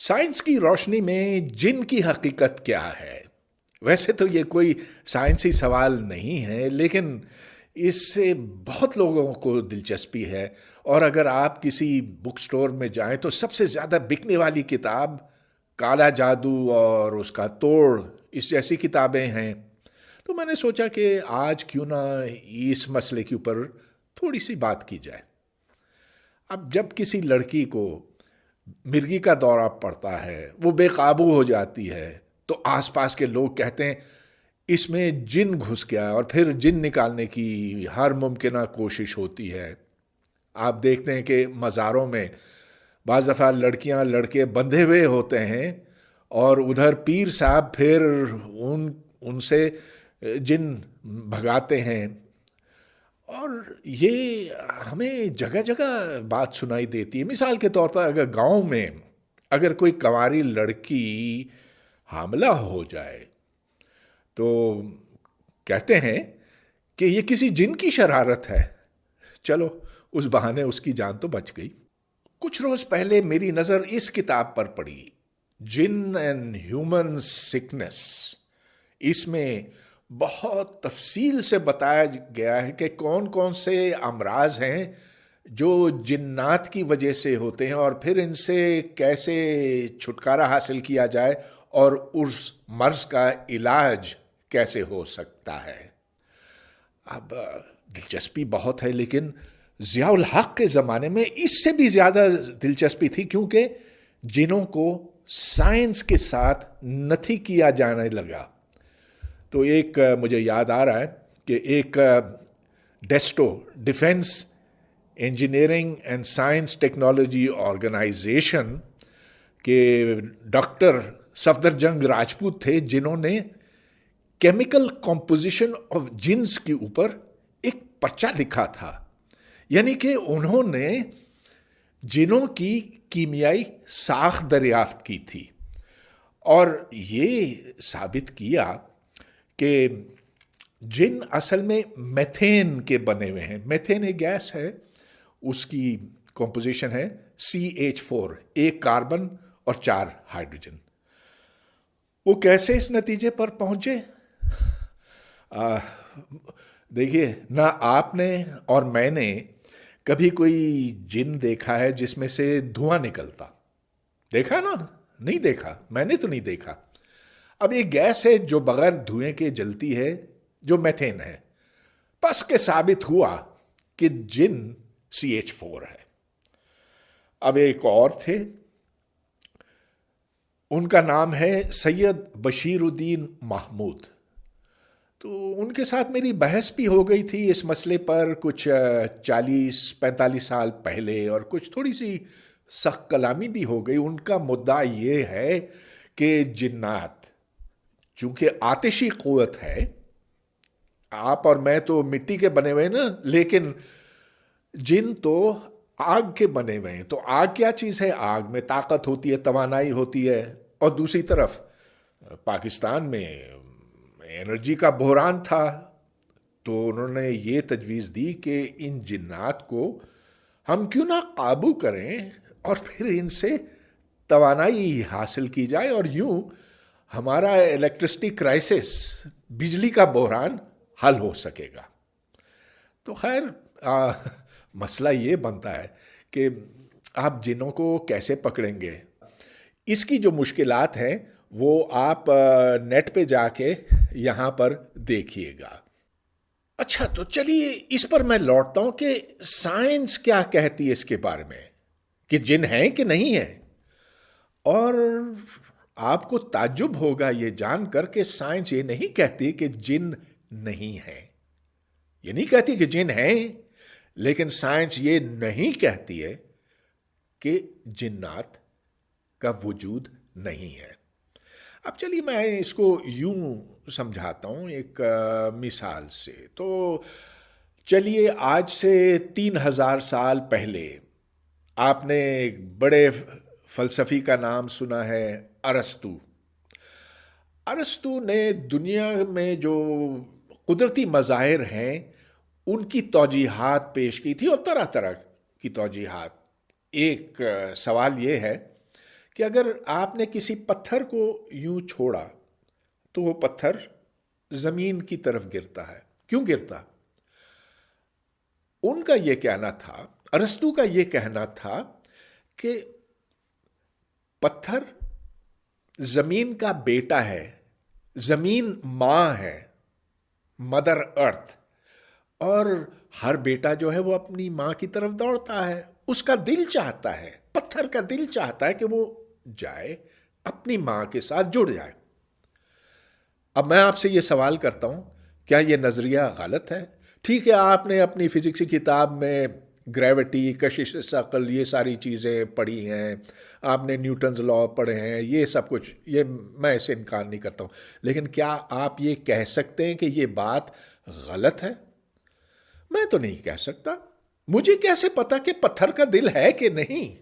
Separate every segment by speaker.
Speaker 1: Science کی روشنی میں جن کی حقیقت کیا ہے؟ ویسے تو یہ کوئی سائنسی سوال نہیں ہے، لیکن اس سے بہت لوگوں کو دلچسپی ہے۔ اور اگر آپ کسی بک سٹور میں جائیں تو سب سے زیادہ بکنے والی کتاب کالا جادو اور اس کا توڑ اس جیسی کتابیں ہیں۔ تو میں نے سوچا کہ آج کیوں نہ اس مسئلے کے اوپر تھوڑی سی بات کی جائے۔ اب جب کسی لڑکی کو مرگی کا دورہ پڑتا ہے، وہ بے قابو ہو جاتی ہے، تو آس پاس کے لوگ کہتے ہیں اس میں جن گھس گیا، اور پھر جن نکالنے کی ہر ممکنہ کوشش ہوتی ہے۔ آپ دیکھتے ہیں کہ مزاروں میں بعض دفعہ لڑکیاں لڑکے بندھے ہوئے ہوتے ہیں، اور ادھر پیر صاحب پھر ان سے جن بھگاتے ہیں۔ اور یہ ہمیں جگہ جگہ بات سنائی دیتی ہے۔ مثال کے طور پر اگر گاؤں میں اگر کوئی کنواری لڑکی حاملہ ہو جائے تو کہتے ہیں کہ یہ کسی جن کی شرارت ہے۔ چلو اس بہانے اس کی جان تو بچ گئی۔ کچھ روز پہلے میری نظر اس کتاب پر پڑی، جن اینڈ ہیومن سکنس۔ اس میں بہت تفصیل سے بتایا گیا ہے کہ کون کون سے امراض ہیں جو جنات کی وجہ سے ہوتے ہیں، اور پھر ان سے کیسے چھٹکارا حاصل کیا جائے، اور اس مرض کا علاج کیسے ہو سکتا ہے۔ اب دلچسپی بہت ہے، لیکن ضیاء الحق کے زمانے میں اس سے بھی زیادہ دلچسپی تھی، کیونکہ جنوں کو سائنس کے ساتھ نتھی کیا جانے لگا۔ تو ایک مجھے یاد آ رہا ہے کہ ایک DESTO defence engineering and science technology organization کے ڈاکٹر صفدر جنگ راجپوت تھے، جنہوں نے کیمیکل کمپوزیشن آف جنس کے اوپر ایک پرچہ لکھا تھا۔ یعنی کہ انہوں نے جنوں کی کیمیائی ساخت دریافت کی تھی، اور یہ ثابت کیا کہ جن اصل میں میتھین کے بنے ہوئے ہیں۔ میتھین ایک گیس ہے، اس کی کمپوزیشن ہے CH4، ایک کاربن اور 4 ہائیڈروجن۔ وہ کیسے اس نتیجے پر پہنچے؟ دیکھیے، نہ آپ نے اور میں نے کبھی کوئی جن دیکھا ہے جس میں سے دھواں نکلتا؟ دیکھا نا؟ نہیں دیکھا، میں نے تو نہیں دیکھا۔ اب یہ گیس ہے جو بغیر دھوئیں کے جلتی ہے، جو میتھین ہے۔ پس کے ثابت ہوا کہ جن CH4 ہے۔ اب ایک اور تھے، ان کا نام ہے سید بشیر الدین محمود۔ تو ان کے ساتھ میری بحث بھی ہو گئی تھی اس مسئلے پر کچھ 40-45 سال پہلے، اور کچھ تھوڑی سی سخت کلامی بھی ہو گئی۔ ان کا مدعا یہ ہے کہ جنات چونکہ آتشی قوت ہے، آپ اور میں تو مٹی کے بنے ہوئے نا، لیکن جن تو آگ کے بنے ہوئے ہیں۔ تو آگ کیا چیز ہے؟ آگ میں طاقت ہوتی ہے، توانائی ہوتی ہے۔ اور دوسری طرف پاکستان میں انرجی کا بحران تھا، تو انہوں نے یہ تجویز دی کہ ان جنات کو ہم کیوں نہ قابو کریں، اور پھر ان سے توانائی حاصل کی جائے، اور یوں ہمارا الیکٹرسٹی کرائسس، بجلی کا بحران حل ہو سکے گا۔ تو خیر مسئلہ یہ بنتا ہے کہ آپ جنوں کو کیسے پکڑیں گے۔ اس کی جو مشکلات ہیں وہ آپ نیٹ پہ جا کے یہاں پر دیکھیے گا۔ اچھا، تو چلیے اس پر میں لوٹتا ہوں کہ سائنس کیا کہتی ہے اس کے بارے میں، کہ جن ہیں کہ نہیں ہیں۔ اور آپ کو تعجب ہوگا یہ جان کر کہ سائنس یہ نہیں کہتی کہ جن نہیں ہیں، یہ نہیں کہتی کہ جن ہیں، لیکن سائنس یہ نہیں کہتی ہے کہ جنات کا وجود نہیں ہے۔ اب چلیے میں اس کو یوں سمجھاتا ہوں ایک مثال سے۔ تو چلیے آج سے 3000 سال پہلے آپ نے ایک بڑے فلسفی کا نام سنا ہے، ارسطو۔ ارسطو نے دنیا میں جو قدرتی مظاہر ہیں ان کی توجیحات پیش کی تھی، اور طرح طرح کی توجیحات۔ ایک سوال یہ ہے کہ اگر آپ نے کسی پتھر کو یوں چھوڑا تو وہ پتھر زمین کی طرف گرتا ہے. کیوں گرتا؟ ان کا یہ کہنا تھا، ارسطو کا یہ کہنا تھا کہ پتھر زمین کا بیٹا ہے، زمین ماں ہے، مدر ارتھ، اور ہر بیٹا جو ہے وہ اپنی ماں کی طرف دوڑتا ہے. اس کا دل چاہتا ہے، پتھر کا دل چاہتا ہے کہ وہ جائے اپنی ماں کے ساتھ جڑ جائے. اب میں آپ سے یہ سوال کرتا ہوں، کیا یہ نظریہ غلط ہے؟ ٹھیک ہے، آپ نے اپنی فزکس کی کتاب میں گریوٹی، کشش ثقل، یہ ساری چیزیں پڑھی ہیں، آپ نے نیوٹنز لا پڑھے ہیں، یہ سب کچھ، یہ میں اسے انکار نہیں کرتا ہوں. لیکن کیا آپ یہ کہہ سکتے ہیں کہ یہ بات غلط ہے؟ میں تو نہیں کہہ سکتا. مجھے کیسے پتا کہ پتھر کا دل ہے کہ نہیں؟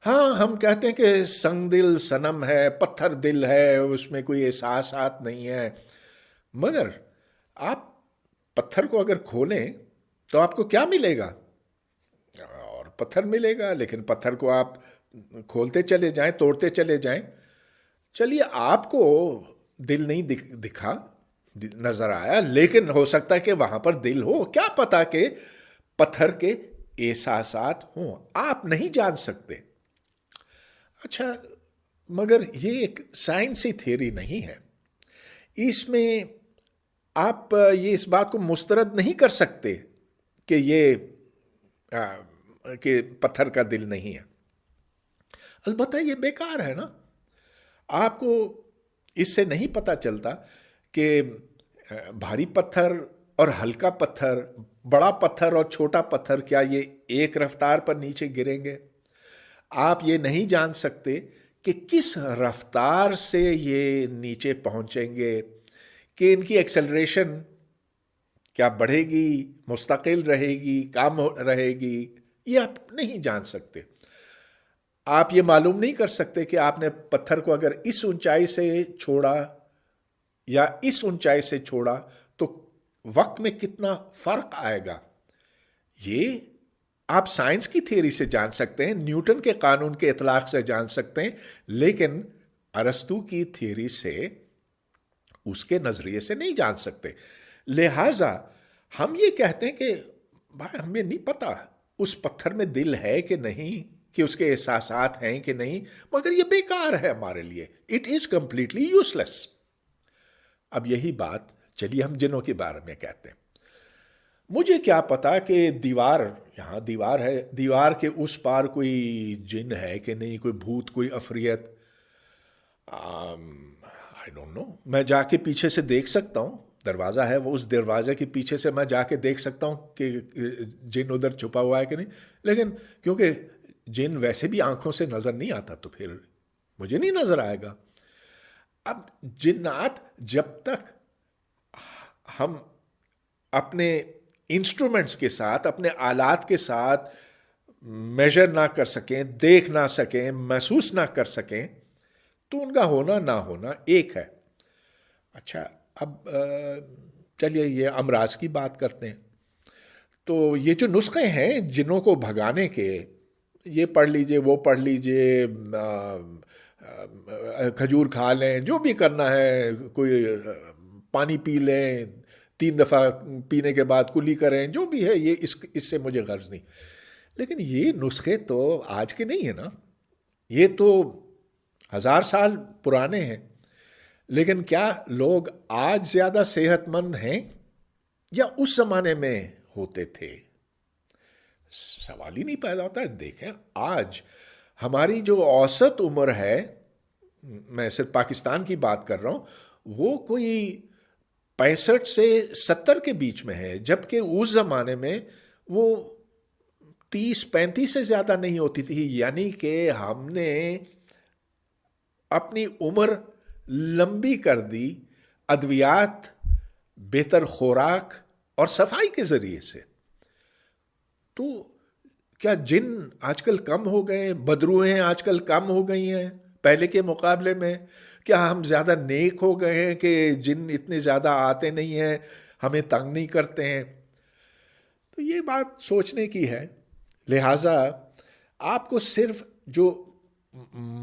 Speaker 1: ہاں، ہم کہتے ہیں کہ سنگ دل صنم ہے، پتھر دل ہے، اس میں کوئی احساسات نہیں ہے. مگر آپ پتھر کو اگر کھولیں تو آپ کو کیا ملے گا؟ اور پتھر ملے گا. لیکن پتھر کو آپ کھولتے چلے جائیں، توڑتے چلے جائیں، چلیے آپ کو دل نہیں دکھا، نظر آیا، لیکن ہو سکتا ہے کہ وہاں پر دل ہو. کیا پتا کہ پتھر کے احساسات ہوں، آپ نہیں جان سکتے. اچھا، مگر یہ ایک سائنسی تھیوری نہیں ہے. اس میں آپ یہ اس بات کو مسترد نہیں کر سکتے کہ یہ کہ پتھر کا دل نہیں ہے. البتہ یہ بیکار ہے نا. آپ کو اس سے نہیں پتا چلتا کہ بھاری پتھر اور ہلکا پتھر، بڑا پتھر اور چھوٹا پتھر، کیا یہ ایک رفتار پر نیچے گریں گے؟ آپ یہ نہیں جان سکتے کہ کس رفتار سے یہ نیچے پہنچیں گے، کہ ان کی ایکسلریشن کیا بڑھے گی، مستقل رہے گی، کم رہے گی، یہ آپ نہیں جان سکتے. آپ یہ معلوم نہیں کر سکتے کہ آپ نے پتھر کو اگر اس اونچائی سے چھوڑا یا اس اونچائی سے چھوڑا تو وقت میں کتنا فرق آئے گا. یہ آپ سائنس کی تھیوری سے جان سکتے ہیں، نیوٹن کے قانون کے اطلاق سے جان سکتے ہیں، لیکن ارسطو کی تھیوری سے، اس کے نظریے سے نہیں جان سکتے. لہذا ہم یہ کہتے ہیں کہ بھائی ہمیں نہیں پتا اس پتھر میں دل ہے کہ نہیں، کہ اس کے احساسات ہیں کہ نہیں، مگر یہ بیکار ہے ہمارے لیے. اٹ از کمپلیٹلی یوز لیس. اب یہی بات چلیے ہم جنوں کے بارے میں کہتے ہیں. مجھے کیا پتا کہ دیوار، یہاں دیوار ہے، دیوار کے اس پار کوئی جن ہے کہ نہیں، کوئی بھوت، کوئی عفریت. I don't know. میں جا کے پیچھے سے دیکھ سکتا ہوں، دروازہ ہے، وہ اس دروازے کے پیچھے سے میں جا کے دیکھ سکتا ہوں کہ جن ادھر چھپا ہوا ہے کہ نہیں. لیکن کیونکہ جن ویسے بھی آنکھوں سے نظر نہیں آتا تو پھر مجھے نہیں نظر آئے گا. اب جنات جب تک ہم اپنے انسٹرومنٹس کے ساتھ، اپنے آلات کے ساتھ میجر نہ کر سکیں، دیکھ نہ سکیں، محسوس نہ کر سکیں، تو ان کا ہونا نہ ہونا ایک ہے. اچھا، اب چلیے یہ امراض کی بات کرتے ہیں. تو یہ جو نسخے ہیں جنوں کو بھگانے کے، یہ پڑھ لیجئے، وہ پڑھ لیجئے، کھجور کھا لیں، جو بھی کرنا ہے، کوئی پانی پی لیں، 3 دفعہ پینے کے بعد کلی کریں، جو بھی ہے، یہ اس سے مجھے غرض نہیں. لیکن یہ نسخے تو آج کے نہیں ہیں نا، یہ تو 1000 سال پرانے ہیں. لیکن کیا لوگ آج زیادہ صحت مند ہیں یا اس زمانے میں ہوتے تھے؟ سوال ہی نہیں پیدا ہوتا ہے. دیکھیں آج ہماری جو اوسط عمر ہے، میں صرف پاکستان کی بات کر رہا ہوں، وہ کوئی 65 سے 70 کے بیچ میں ہے، جبکہ اس زمانے میں وہ 30-35 سے زیادہ نہیں ہوتی تھی. یعنی کہ ہم نے اپنی عمر لمبی کر دی ادویات، بہتر خوراک اور صفائی کے ذریعے سے. تو کیا جن آج کل کم ہو گئے، بدروہیں آج کل کم ہو گئی ہیں پہلے کے مقابلے میں؟ کیا ہم زیادہ نیک ہو گئے ہیں کہ جن اتنے زیادہ آتے نہیں ہیں، ہمیں تنگ نہیں کرتے ہیں؟ تو یہ بات سوچنے کی ہے. لہٰذا آپ کو صرف جو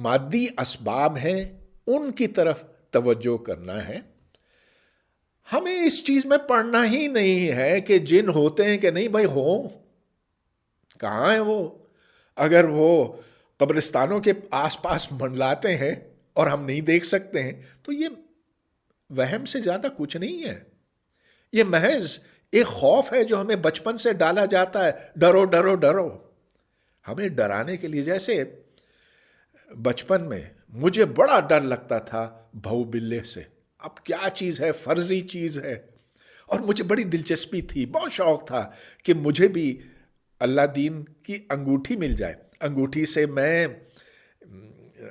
Speaker 1: مادی اسباب ہیں ان کی طرف توجہ کرنا ہے. ہمیں اس چیز میں پڑھنا ہی نہیں ہے کہ جن ہوتے ہیں کہ نہیں. بھائی ہوں کہاں ہیں وہ؟ اگر وہ قبرستانوں کے آس پاس منڈلاتے ہیں اور ہم نہیں دیکھ سکتے ہیں تو یہ وہم سے زیادہ کچھ نہیں ہے. یہ محض ایک خوف ہے جو ہمیں بچپن سے ڈالا جاتا ہے. ڈرو ڈرو ڈرو. ہمیں ڈرانے کے لیے، جیسے بچپن میں مجھے بڑا ڈر لگتا تھا بھو بلے سے. اب کیا چیز ہے، فرضی چیز ہے، اور مجھے بڑی دلچسپی تھی، بہت شوق تھا کہ مجھے بھی اللہ دین کی انگوٹھی مل جائے. انگوٹھی سے میں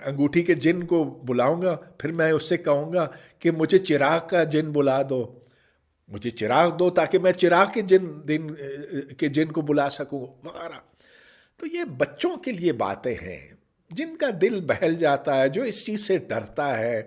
Speaker 1: انگوٹھی کے جن کو بلاؤں گا، پھر میں اس سے کہوں گا کہ مجھے چراغ کا جن بلا دو، مجھے چراغ دو تاکہ میں چراغ کے جن کو بلا سکوں وغیرہ. تو یہ بچوں کے لیے باتیں ہیں جن کا دل بہل جاتا ہے، جو اس چیز سے ڈرتا ہے.